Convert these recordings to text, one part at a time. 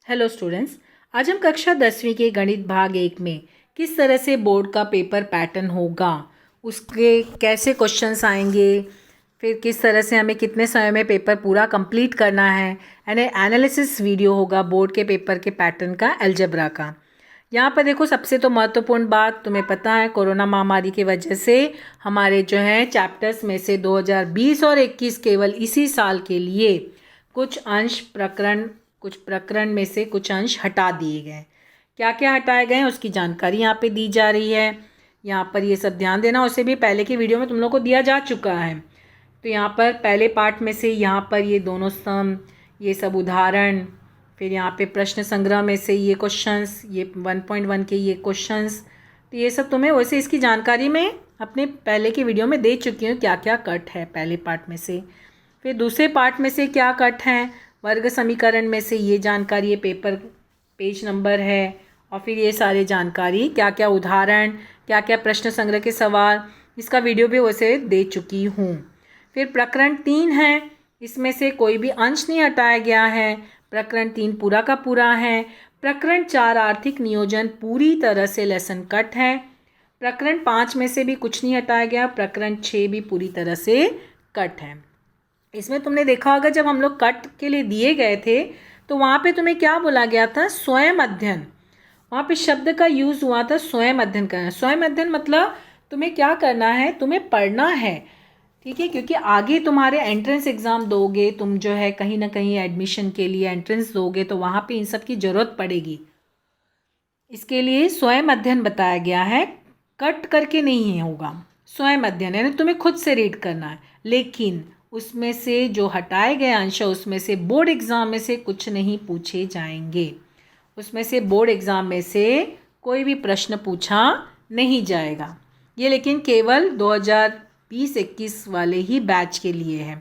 Hello students, आज हम कक्षा 10वीं के गणित भाग 1 में किस तरह से बोर्ड का पेपर पैटर्न होगा, उसके कैसे क्वेश्चंस आएंगे, फिर किस तरह से हमें कितने समय में पेपर पूरा कंप्लीट करना है, यानी एनालिसिस वीडियो होगा बोर्ड के पेपर के पैटर्न का अलजेब्रा का। यहाँ पर देखो, सबसे तो महत्वपूर्ण बात तुम्हें पता है, कोरोना महामारी की वजह से हमारे जो है चैप्टर्स में से 2020 और 21 केवल इसी साल के लिए कुछ प्रकरण में से कुछ अंश हटा दिए गए। क्या क्या हटाए गए हैं उसकी जानकारी यहाँ पे दी जा रही है। यहाँ पर ये सब ध्यान देना, उसे भी पहले की वीडियो में तुम लोग को दिया जा चुका है। तो यहाँ पर पहले पार्ट में से यहाँ पर ये दोनों स्तंभ, ये सब उदाहरण, फिर यहाँ पे प्रश्न संग्रह में से ये क्वेश्चंस, ये 1.1 के ये क्वेश्चंस, तो ये सब तुम्हें वैसे इसकी जानकारी में अपने पहले की वीडियो में दे चुकी हूँ क्या क्या कट है पहले पार्ट में से। फिर दूसरे पार्ट में से क्या कट हैं, वर्ग समीकरण में से ये जानकारी, ये पेपर पेज नंबर है, और फिर ये सारे जानकारी, क्या क्या उदाहरण, क्या क्या प्रश्न संग्रह के सवाल, इसका वीडियो भी वैसे दे चुकी हूँ। फिर प्रकरण 3 है, इसमें से कोई भी अंश नहीं हटाया गया है, प्रकरण 3 पूरा का पूरा है। प्रकरण 4 आर्थिक नियोजन पूरी तरह से लेसन कट है। प्रकरण 5 में से भी कुछ नहीं हटाया गया, प्रकरण 6 भी पूरी तरह से कट है। इसमें तुमने देखा होगा जब हम लोग कट के लिए दिए गए थे तो वहाँ पे तुम्हें क्या बोला गया था, स्वयं अध्ययन। वहाँ पे शब्द का यूज़ हुआ था स्वयं अध्ययन करना। स्वयं अध्ययन मतलब तुम्हें क्या करना है, तुम्हें पढ़ना है, ठीक है, क्योंकि आगे तुम्हारे एंट्रेंस एग्ज़ाम दोगे, तुम जो है कहीं ना कहीं एडमिशन के लिए एंट्रेंस दोगे तो वहाँ पे इन सब की ज़रूरत पड़ेगी। इसके लिए स्वयं अध्ययन बताया गया है, कट करके नहीं होगा। स्वयं अध्ययन यानी तुम्हें खुद से रीड करना है, लेकिन उसमें से जो हटाए गए अंश है उसमें से बोर्ड एग्ज़ाम में से कुछ नहीं पूछे जाएंगे। उसमें से बोर्ड एग्ज़ाम में से कोई भी प्रश्न पूछा नहीं जाएगा। ये लेकिन केवल 2020-21 वाले ही बैच के लिए है।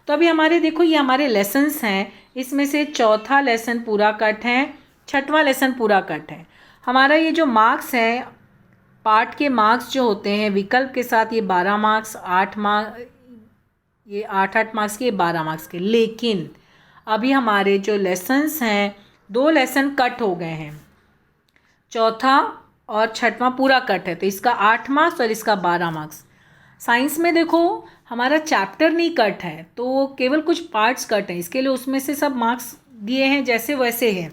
तो अभी हमारे देखो, ये हमारे लेसन्स हैं, इसमें से चौथा लेसन पूरा कट है, छठवां लेसन पूरा कट है। हमारा ये जो मार्क्स है, पार्ट के मार्क्स जो होते हैं विकल्प के साथ, ये 12 मार्क्स, 8 मार्क्स, ये 8 मार्क्स के, 12 मार्क्स के। लेकिन अभी हमारे जो लेसन्स हैं, 2 लेसन कट हो गए हैं, चौथा और छठवां पूरा कट है, तो इसका 8 मार्क्स और इसका 12 मार्क्स। साइंस में देखो हमारा चैप्टर नहीं कट है, तो केवल कुछ पार्ट्स कट हैं, इसके लिए उसमें से सब मार्क्स दिए हैं जैसे वैसे हैं।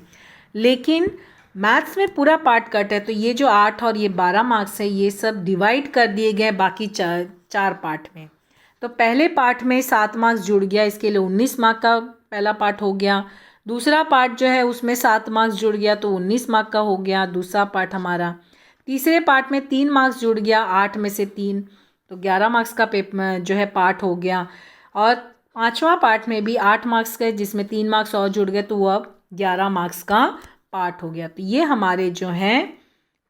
लेकिन मैथ्स में पूरा पार्ट कट है, तो ये जो 8 और ये 12 मार्क्स है ये सब डिवाइड कर दिए गए बाकी चार पार्ट में। तो पहले पार्ट में 7 मार्क्स जुड़ गया, इसके लिए 19 मार्क का पहला पार्ट हो गया। दूसरा पार्ट जो है उसमें 7 मार्क्स जुड़ गया तो 19 मार्क का हो गया दूसरा पार्ट हमारा। तीसरे पार्ट में 3 मार्क्स जुड़ गया, 8 में से 3, तो 11 मार्क्स का पेपर जो है पार्ट हो गया। और पांचवा पार्ट में भी 8 मार्क्स का, जिसमें 3 मार्क्स और जुड़ गए, तो वो अब 11 मार्क्स का पार्ट हो गया। तो ये हमारे जो हैं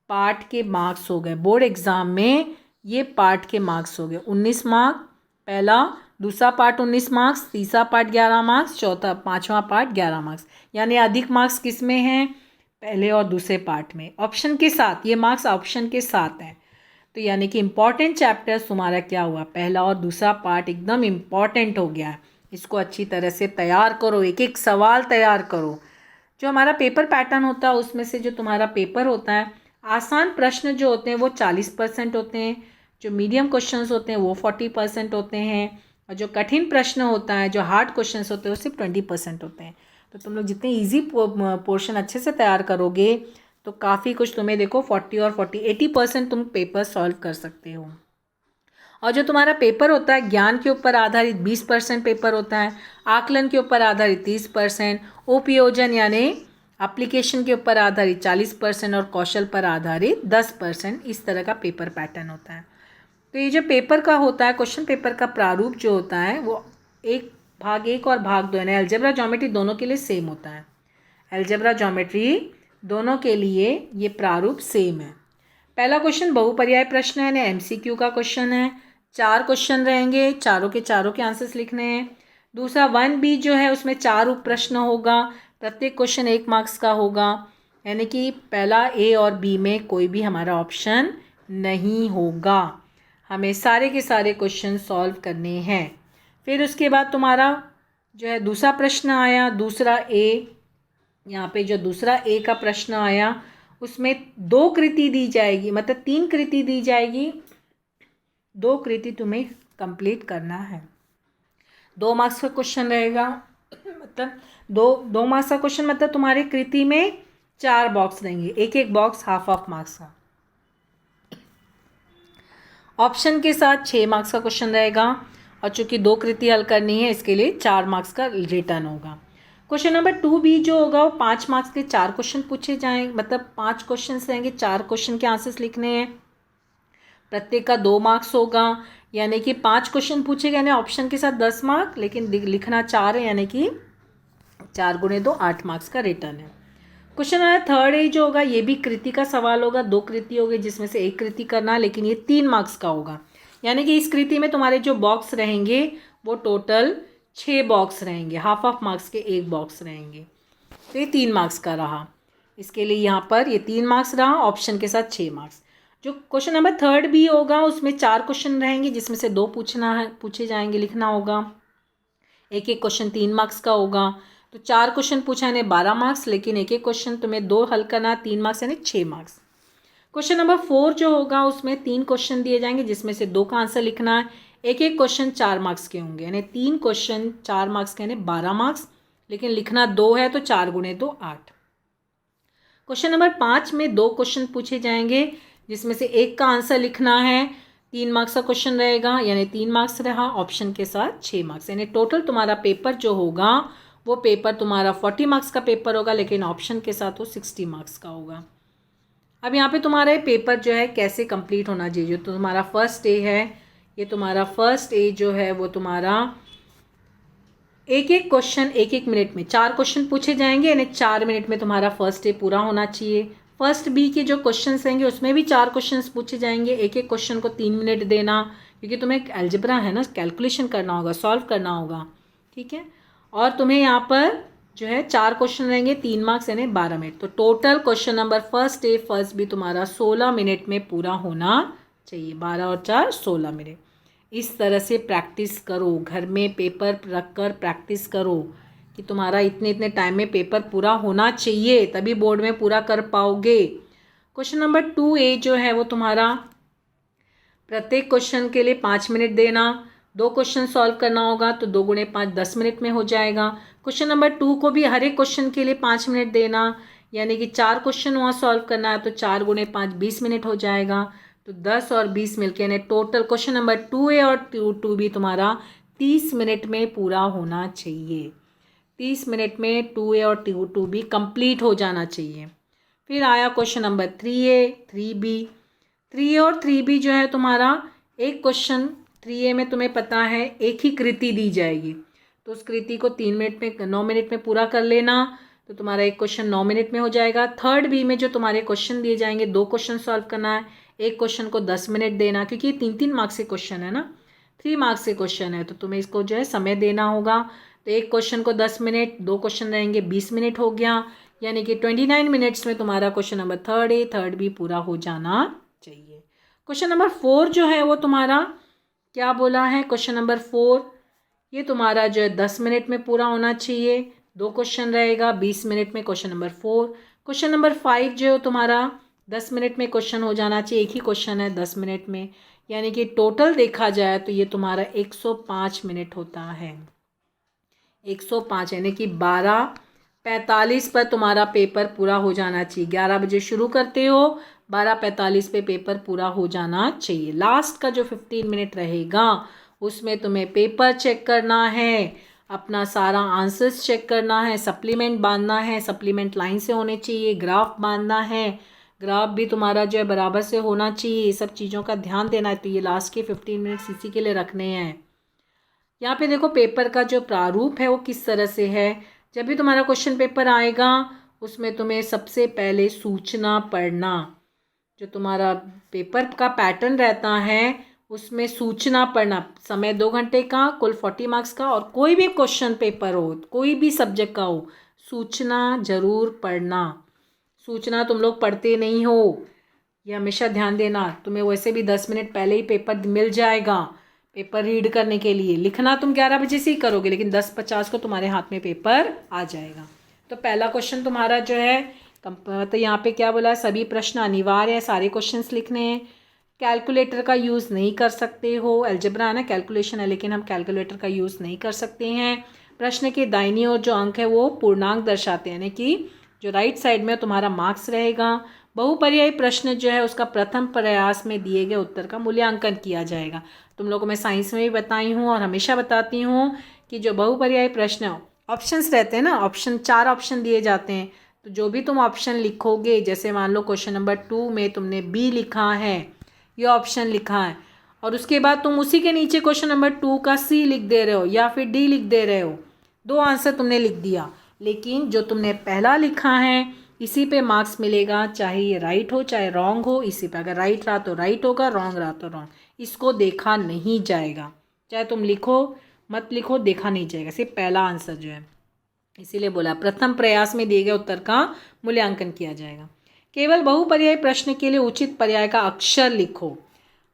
पार्ट के मार्क्स हो गए। बोर्ड एग्ज़ाम में ये पार्ट के मार्क्स हो गए, 19 मार्क पहला, दूसरा पार्ट 19 मार्क्स, तीसरा पार्ट 11 मार्क्स, चौथा पांचवा पार्ट 11 मार्क्स। यानी अधिक मार्क्स किस में हैं, पहले और दूसरे पार्ट में, ऑप्शन के साथ, ये मार्क्स ऑप्शन के साथ हैं। तो यानी कि इम्पॉर्टेंट चैप्टर्स तुम्हारा क्या हुआ, पहला और दूसरा पार्ट एकदम इम्पॉर्टेंट हो गया है। इसको अच्छी तरह से तैयार करो, एक एक सवाल तैयार करो। जो हमारा पेपर पैटर्न होता है उसमें से जो तुम्हारा पेपर होता है, आसान प्रश्न जो होते हैं वो 40% होते हैं, जो मीडियम क्वेश्चंस होते हैं वो 40% होते हैं, और जो कठिन प्रश्न होता है, जो हार्ड क्वेश्चंस होते हैं वो सिर्फ 20% होते हैं। तो तुम लोग जितने इजी पोर्शन अच्छे से तैयार करोगे तो काफ़ी कुछ तुम्हें देखो 40 और 80% तुम पेपर सॉल्व कर सकते हो। और जो तुम्हारा पेपर होता है ज्ञान के ऊपर आधारित 20% पेपर होता है, आकलन के ऊपर आधारित 30%, उपयोजन यानी एप्लीकेशन के ऊपर आधारित 40% और कौशल पर आधारित 10%, इस तरह का पेपर पैटर्न होता है। तो ये जो पेपर का होता है, क्वेश्चन पेपर का प्रारूप जो होता है वो भाग 1 और भाग 2 यानी अलजेब्रा ज्योमेट्री दोनों के लिए सेम होता है। अलजेब्रा ज्योमेट्री दोनों के लिए ये प्रारूप सेम है। पहला क्वेश्चन बहुपर्याय प्रश्न है यानी MCQ का क्वेश्चन है, 4 क्वेश्चन रहेंगे, चारों के आंसर्स लिखने हैं। दूसरा 1B जो है उसमें 4 उप प्रश्न होगा, प्रत्येक क्वेश्चन 1 मार्क्स का होगा, यानी कि पहला A और B में कोई भी हमारा ऑप्शन नहीं होगा, हमें सारे के सारे क्वेश्चन सॉल्व करने हैं। फिर उसके बाद तुम्हारा जो है दूसरा प्रश्न आया, दूसरा A, यहाँ पे जो दूसरा ए का प्रश्न आया उसमें 2 कृति दी जाएगी, मतलब 3 कृति दी जाएगी, 2 कृति तुम्हें कंप्लीट करना है। 2 मार्क्स का क्वेश्चन रहेगा, मतलब 2 मार्क्स का क्वेश्चन, मतलब तुम्हारे कृति में 4 बॉक्स रहेंगे, एक बॉक्स हाफ मार्क्स का। ऑप्शन के साथ 6 मार्क्स का क्वेश्चन रहेगा, और चूंकि 2 कृति हल करनी है इसके लिए 4 मार्क्स का रिटर्न होगा। क्वेश्चन नंबर 2B जो होगा वो 5 मार्क्स के 4 क्वेश्चन पूछे जाएंगे, मतलब 5 क्वेश्चन रहेंगे, 4 क्वेश्चन के आंसर्स लिखने हैं, प्रत्येक का 2 मार्क्स होगा, यानी कि 5 क्वेश्चन पूछे गए, यानी ऑप्शन के साथ 10 मार्क, लेकिन लिखना 4 है, यानी कि 4 गुणे 2 8 मार्क्स का रिटर्न है। क्वेश्चन नंबर 3 जो होगा ये भी कृति का सवाल होगा, 2 कृति होगी जिसमें से एक कृति करना है, लेकिन ये 3 मार्क्स का होगा, यानी कि इस कृति में तुम्हारे जो बॉक्स रहेंगे वो टोटल 6 बॉक्स रहेंगे, हाफ मार्क्स के 1 बॉक्स रहेंगे, तो ये 3 मार्क्स का रहा। इसके लिए यहाँ पर ये 3 मार्क्स रहा, ऑप्शन के साथ 6 मार्क्स। जो क्वेश्चन नंबर 3B होगा उसमें 4 क्वेश्चन रहेंगे जिसमें से 2 पूछे जाएंगे, लिखना होगा, एक क्वेश्चन 3 मार्क्स का होगा, तो 4 क्वेश्चन पूछा यानी 12 मार्क्स, लेकिन एक क्वेश्चन तुम्हें 2 हल करना, 3 मार्क्स यानी 6 मार्क्स। क्वेश्चन नंबर 4 जो होगा उसमें 3 क्वेश्चन दिए जाएंगे जिसमें से 2 का आंसर लिखना है, एक क्वेश्चन 4 मार्क्स के होंगे, यानी 3 क्वेश्चन 4 मार्क्स के यानी 12 मार्क्स, लेकिन लिखना 2 है, तो 4 गुणे 2 8। क्वेश्चन नंबर 5 में 2 क्वेश्चन पूछे जाएंगे जिसमें से एक का आंसर लिखना है, 3 मार्क्स का क्वेश्चन रहेगा, यानी 3 मार्क्स रहा, ऑप्शन के साथ 6 मार्क्स, यानी टोटल तुम्हारा पेपर जो होगा वो पेपर तुम्हारा 40 मार्क्स का पेपर होगा, लेकिन ऑप्शन के साथ वो 60 मार्क्स का होगा। अब यहाँ पे तुम्हारा पेपर जो है कैसे कंप्लीट होना चाहिए, जो तुम्हारा फर्स्ट ए है, ये तुम्हारा फर्स्ट ए जो है वो तुम्हारा एक क्वेश्चन 1 मिनट में 4 क्वेश्चन पूछे जाएंगे, यानी 4 मिनट में तुम्हारा फर्स्ट ए पूरा होना चाहिए। फर्स्ट बी के जो क्वेश्चन रहेंगे उसमें भी 4 क्वेश्चन पूछे जाएंगे, एक क्वेश्चन को 3 मिनट देना, क्योंकि तुम्हें अलजेब्रा है ना, कैलकुलेशन करना होगा, सॉल्व करना होगा, ठीक है। और तुम्हें यहाँ पर जो है 4 क्वेश्चन रहेंगे, 3 मार्क्स यानी 12 मिनट, तो total question number first A first B तुम्हारा 16 मिनट में पूरा होना चाहिए, 12 और 4 16 मिनट। इस तरह से प्रैक्टिस करो, घर में पेपर रख कर प्रैक्टिस करो कि तुम्हारा इतने टाइम में पेपर पूरा होना चाहिए, तभी बोर्ड में पूरा कर पाओगे। क्वेश्चन नंबर 2A जो है वो तुम्हारा प्रत्येक क्वेश्चन के लिए 5 मिनट देना, 2 क्वेश्चन सॉल्व करना होगा, तो 2 गुणे 5 10 मिनट में हो जाएगा। क्वेश्चन नंबर 2 को भी हर एक क्वेश्चन के लिए 5 मिनट देना, यानी कि 4 क्वेश्चन वहाँ सॉल्व करना है, तो 4 गुणे 5 20 मिनट हो जाएगा, तो 10 और 20 मिलके यानी टोटल क्वेश्चन नंबर 2A और 2B तुम्हारा 30 मिनट में पूरा होना चाहिए, 30 मिनट में 2A और 2B कंप्लीट हो जाना चाहिए। फिर आया question number 3A 3B। 3A और 3B जो है तुम्हारा एक क्वेश्चन 3A में तुम्हें पता है एक ही कृति दी जाएगी, तो उस कृति को 9 मिनट में पूरा कर लेना, तो तुम्हारा एक क्वेश्चन 9 मिनट में हो जाएगा। थर्ड बी में जो तुम्हारे क्वेश्चन दिए जाएंगे 2 क्वेश्चन सॉल्व करना है, एक क्वेश्चन को 10 मिनट देना, क्योंकि ये 3 मार्क्स के क्वेश्चन है ना, 3 मार्क्स के क्वेश्चन है, तो तुम्हें इसको जो है समय देना होगा। तो एक क्वेश्चन को 10 मिनट, 2 क्वेश्चन रहेंगे 20 मिनट हो गया, यानी कि 29 मिनट्स में तुम्हारा क्वेश्चन नंबर 3A 3B पूरा हो जाना चाहिए। क्वेश्चन नंबर 4 जो है वो तुम्हारा क्या बोला है, क्वेश्चन नंबर 4 ये तुम्हारा जो है 10 मिनट में पूरा होना चाहिए, 2 क्वेश्चन रहेगा 20 मिनट में क्वेश्चन नंबर 4। क्वेश्चन नंबर 5 जो है तुम्हारा 10 मिनट में क्वेश्चन हो जाना चाहिए, एक ही क्वेश्चन है 10 मिनट में, यानी कि टोटल देखा जाए तो ये तुम्हारा 105 मिनट होता है, 105 यानी कि 12:45 पर तुम्हारा पेपर पूरा हो जाना चाहिए। 11 बजे शुरू करते हो, 12:45 पे पेपर पूरा हो जाना चाहिए। लास्ट का जो 15 मिनट रहेगा उसमें तुम्हें पेपर चेक करना है, अपना सारा आंसर्स चेक करना है, सप्लीमेंट बांधना है, सप्लीमेंट लाइन से होने चाहिए, ग्राफ बांधना है, ग्राफ भी तुम्हारा जो है बराबर से होना चाहिए, ये सब चीज़ों का ध्यान देना है। तो ये लास्ट के 15 मिनट इसी के लिए रखने हैं। यहाँ पे देखो पेपर का जो प्रारूप है वो किस तरह से है। जब भी तुम्हारा क्वेश्चन पेपर आएगा उसमें तुम्हें सबसे पहले सूचना पढ़ना, जो तुम्हारा पेपर का पैटर्न रहता है उसमें सूचना पढ़ना, समय 2 घंटे का, कुल 40 मार्क्स का, और कोई भी क्वेश्चन पेपर हो, कोई भी सब्जेक्ट का हो, सूचना ज़रूर पढ़ना। सूचना तुम लोग पढ़ते नहीं हो, ये हमेशा ध्यान देना। तुम्हें वैसे भी 10 मिनट पहले ही पेपर मिल जाएगा पेपर रीड करने के लिए। लिखना तुम 11 बजे से ही करोगे, लेकिन 10:50 को तुम्हारे हाथ में पेपर आ जाएगा। तो पहला क्वेश्चन तुम्हारा जो है तो यहाँ पे क्या बोला है, सभी प्रश्न अनिवार्य है, सारे क्वेश्चंस लिखने हैं। कैलकुलेटर का यूज़ नहीं कर सकते हो, अलजेब्रा है ना, कैलकुलेशन है, लेकिन हम कैलकुलेटर का यूज़ नहीं कर सकते हैं। प्रश्न के दाहिनी ओर जो अंक है वो पूर्णांक दर्शाते हैं, यानी कि जो राइट साइड में तुम्हारा मार्क्स रहेगा। बहुपर्यायी प्रश्न जो है उसका प्रथम प्रयास में दिए गए उत्तर का मूल्यांकन किया जाएगा। तुम लोगों को मैं साइंस में भी बताई हूँ और हमेशा बताती हूँ कि जो बहुपर्यायी प्रश्न ऑप्शंस रहते हैं ना, ऑप्शन 4 ऑप्शन दिए जाते हैं, तो जो भी तुम ऑप्शन लिखोगे, जैसे मान लो क्वेश्चन नंबर 2 में तुमने बी लिखा है, ये ऑप्शन लिखा है, और उसके बाद तुम उसी के नीचे क्वेश्चन नंबर 2 का सी लिख दे रहे हो या फिर डी लिख दे रहे हो, 2 आंसर तुमने लिख दिया, लेकिन जो तुमने पहला लिखा है इसी पे मार्क्स मिलेगा, चाहे ये राइट हो चाहे रॉन्ग हो, इसी पे। अगर राइट रहा तो राइट होगा, रॉन्ग रहा तो रॉन्ग, इसको देखा नहीं जाएगा। चाहे तुम लिखो मत लिखो, देखा नहीं जाएगा, सिर्फ पहला आंसर जो है। इसीलिए बोला प्रथम प्रयास में दिए गए उत्तर का मूल्यांकन किया जाएगा। केवल बहुपर्यायी प्रश्न के लिए उचित पर्याय का अक्षर लिखो।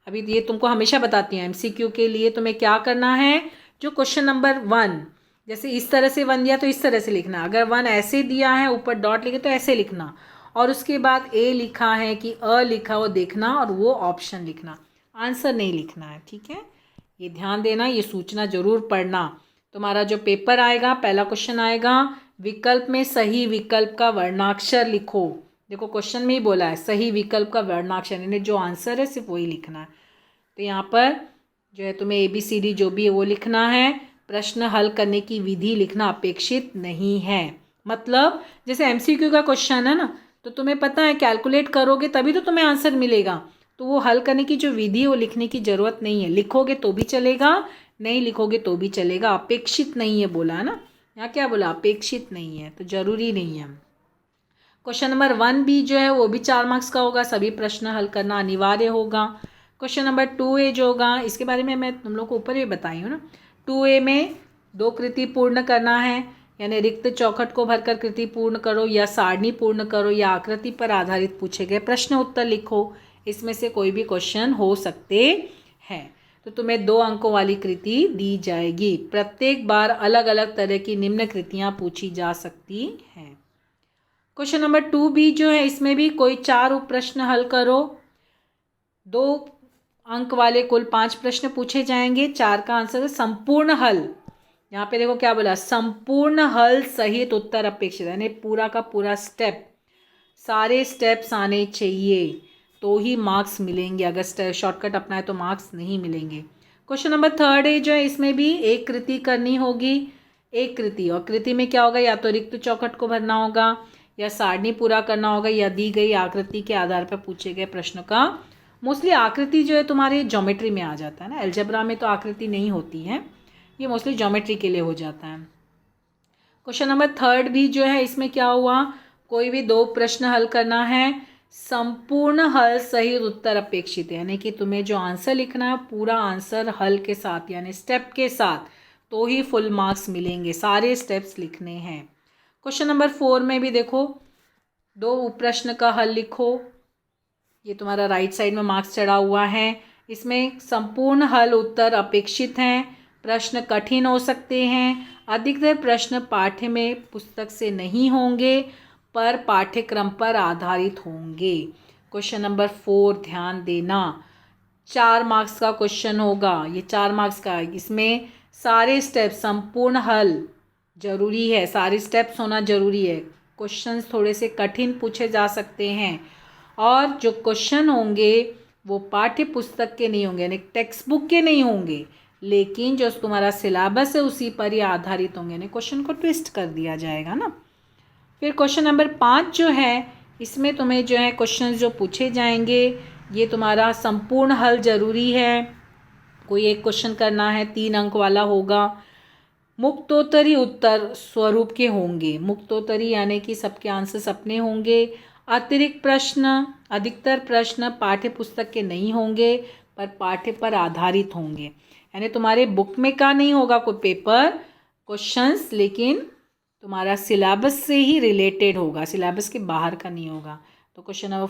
अभी ये तुमको हमेशा बताती हैं, एमसीक्यू के लिए तुम्हें क्या करना है, जो क्वेश्चन नंबर 1 जैसे इस तरह से 1 दिया तो इस तरह से लिखना, अगर 1 ऐसे दिया है ऊपर डॉट लिखे तो ऐसे लिखना, और उसके बाद ए लिखा है कि अ लिखा वो देखना और वो ऑप्शन लिखना, आंसर नहीं लिखना है, ठीक है। ये ध्यान देना, ये सूचना जरूर पढ़ना। तुम्हारा जो पेपर आएगा, पहला क्वेश्चन आएगा, विकल्प में सही विकल्प का वर्णाक्षर लिखो। देखो क्वेश्चन में ही बोला है सही विकल्प का वर्णाक्षर, यानी जो आंसर है सिर्फ वही लिखना है। तो यहाँ पर जो है तुम्हें ABCD जो भी है वो लिखना है। प्रश्न हल करने की विधि लिखना अपेक्षित नहीं है। मतलब जैसे MCQ का क्वेश्चन है ना, तो तुम्हें पता है कैलकुलेट करोगे तभी तो तुम्हें आंसर मिलेगा, तो वो हल करने की जो विधि है वो लिखने की ज़रूरत नहीं है। लिखोगे तो भी चलेगा, नहीं लिखोगे तो भी चलेगा, अपेक्षित नहीं है बोला है ना, यहाँ क्या बोला, अपेक्षित नहीं है, तो ज़रूरी नहीं है। क्वेश्चन नंबर 1 भी जो है वो भी 4 मार्क्स का होगा, सभी प्रश्न हल करना अनिवार्य होगा। क्वेश्चन नंबर 2A जो होगा, इसके बारे में मैं तुम लोग को ऊपर भी बताई हूँ ना। 2A में 2 कृति पूर्ण करना है, यानी रिक्त चौखट को भरकर कृति पूर्ण करो, या सारणी पूर्ण करो, या आकृति पर आधारित पूछे गए प्रश्न उत्तर लिखो। इसमें से कोई भी क्वेश्चन हो सकते हैं। तो तुम्हें 2 अंकों वाली कृति दी जाएगी। प्रत्येक बार अलग अलग तरह की निम्न कृतियाँ पूछी जा सकती हैं। क्वेश्चन नंबर 2B जो है, इसमें भी कोई 4 उप प्रश्न हल करो। 2 अंक वाले कुल 5 प्रश्न पूछे जाएंगे, 4 का आंसर है संपूर्ण हल। यहाँ पे देखो क्या बोला, संपूर्ण हल सहित उत्तर अपेक्षित, यानी पूरा का पूरा स्टेप, सारे स्टेप्स आने चाहिए तो ही मार्क्स मिलेंगे, अगर शॉर्टकट अपनाए तो मार्क्स नहीं मिलेंगे। क्वेश्चन नंबर 3A जो है, इसमें भी एक कृति करनी होगी, एक कृति, और कृति में क्या होगा, या तो रिक्त चौखट को भरना होगा, या सारणी पूरा करना होगा, या दी गई आकृति के आधार पर पूछे गए प्रश्नों का। मोस्टली आकृति जो है तुम्हारे ज्योमेट्री में आ जाता है ना, अलजेब्रा में तो आकृति नहीं होती है, ये मोस्टली ज्योमेट्री के लिए हो जाता है। क्वेश्चन नंबर 3B जो है, इसमें क्या हुआ, कोई भी 2 प्रश्न हल करना है, संपूर्ण हल सही उत्तर अपेक्षित है, यानी कि तुम्हें जो आंसर लिखना है पूरा आंसर हल के साथ, यानी स्टेप के साथ, तो ही फुल मार्क्स मिलेंगे, सारे स्टेप्स लिखने हैं। क्वेश्चन नंबर 4 में भी देखो 2 उप प्रश्न का हल लिखो, ये तुम्हारा राइट साइड में मार्क्स चढ़ा हुआ है। इसमें संपूर्ण हल उत्तर अपेक्षित हैं, प्रश्न कठिन हो सकते हैं, अधिकतर प्रश्न पाठ्य में पुस्तक से नहीं होंगे पर पाठ्यक्रम पर आधारित होंगे। क्वेश्चन नंबर 4 ध्यान देना, 4 मार्क्स का क्वेश्चन होगा, ये 4 मार्क्स का, इसमें सारे स्टेप संपूर्ण हल जरूरी है, सारे स्टेप्स होना जरूरी है। क्वेश्चंस थोड़े से कठिन पूछे जा सकते हैं, और जो क्वेश्चन होंगे वो पाठ्य पुस्तक के नहीं होंगे, यानी टेक्स्ट बुक के नहीं होंगे, लेकिन जो तुम्हारा सिलेबस है उसी पर ही आधारित होंगे, यानी क्वेश्चन को ट्विस्ट कर दिया जाएगा ना। फिर क्वेश्चन नंबर 5 जो है, इसमें तुम्हें जो है क्वेश्चन जो पूछे जाएंगे, ये तुम्हारा संपूर्ण हल जरूरी है, कोई एक क्वेश्चन करना है, 3 अंक वाला होगा। मुक्तोत्तरी उत्तर स्वरूप के होंगे, मुक्तोत्तरी यानी कि सबके आंसर्स अपने होंगे। अतिरिक्त प्रश्न, अधिकतर प्रश्न पाठ्य पुस्तक के नहीं होंगे पर पाठ्य पर आधारित होंगे, यानी तुम्हारे बुक में का नहीं होगा कोई पेपर क्वेश्चंस, लेकिन तुम्हारा सिलेबस से ही रिलेटेड होगा, सिलेबस के बाहर का नहीं होगा। तो क्वेश्चन नंबर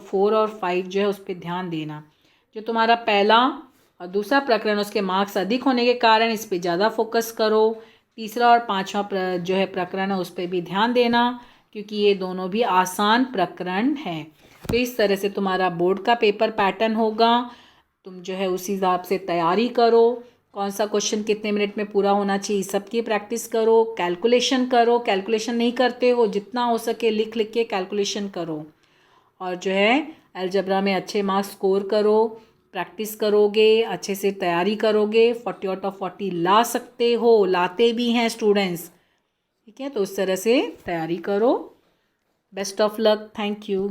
4 और 5 जो है उस पर ध्यान देना। जो तुम्हारा पहला और दूसरा प्रकरण, उसके मार्क्स अधिक होने के कारण इस पे ज़्यादा फोकस करो। तीसरा और पांचवा जो है प्रकरण है उस पर भी ध्यान देना, क्योंकि ये दोनों भी आसान प्रकरण हैं। तो इस तरह से तुम्हारा बोर्ड का पेपर पैटर्न होगा। तुम जो है उस हिसाब से तैयारी करो, कौन सा क्वेश्चन कितने मिनट में पूरा होना चाहिए सबकी प्रैक्टिस करो, कैलकुलेशन करो, कैलकुलेशन नहीं करते हो जितना हो सके लिख लिख के कैलकुलेशन करो, और जो है अलजेब्रा में अच्छे मार्क्स स्कोर करो। प्रैक्टिस करोगे, अच्छे से तैयारी करोगे, 40 आउट ऑफ 40 ला सकते हो, लाते भी हैं स्टूडेंट्स। ठीक है, तो उस तरह से तैयारी करो। Best of luck, thank you.